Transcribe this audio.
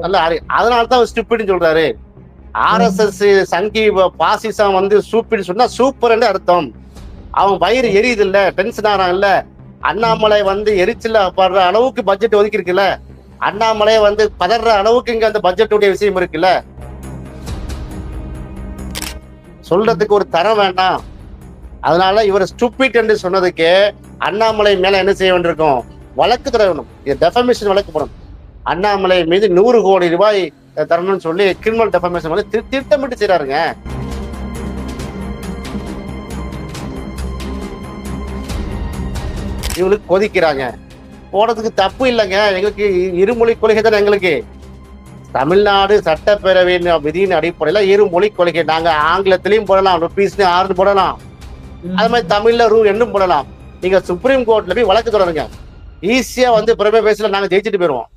நல்ல அதனாலதான் அவர் ஸ்டூபிட்னு சொல்றாரு. RSS சங்கி பாசிசம் வந்து ஸ்டூபிட்னு சொன்னா சூப்பர்னு அர்த்தம். அவன் வயிறு எரியுது இல்ல, டென்ஷன் ஆறான் இல்ல. அண்ணாமலை வந்து எரிச்சல படுற அளவுக்கு பட்ஜெட் ஒதுக்கி இருக்குல்ல, அண்ணாமலை வந்து பதற அளவுக்கு இங்க அந்த பட்ஜெட்டுடைய விஷயம் இருக்குல்ல. சொல்றதுக்கு ஒரு தரம் வேண்டாம். அதனால இவர் ஸ்டூபிட் என்று சொன்னதுக்கு அண்ணாமலை மேல என்ன செய்ய வேண்டியிருக்கும்? வழக்கு தரணும், டெஃபமேஷன் வழக்கு போடணும். அண்ணாமலை மீது 100 கோடி ரூபாய் தரணும்னு சொல்லி கிரிமினல் டெஃபமேஷன் வந்து திட்டமிட்டு செய்யறாருங்க. இவங்களுக்கு கொதிக்கிறாங்க. போனதுக்கு தப்பு இல்லைங்க. எங்களுக்கு இருமொழி கொள்கை தானே. எங்களுக்கு தமிழ்நாடு சட்டப்பேரவையின் விதியின் அடிப்படையில இருமொழி கொள்கை. நாங்க ஆங்கிலத்திலையும் போடலாம், ருபீஸ்னு 6 போடலாம், அது மாதிரி தமிழ்ல ரூ என்னும் போடலாம். நீங்க சுப்ரீம் கோர்ட்ல போய் வழக்கு தொடருங்க. ஈஸியா வந்து பிறமே பேசல, நாங்க ஜெயிச்சுட்டு போயிருவோம்.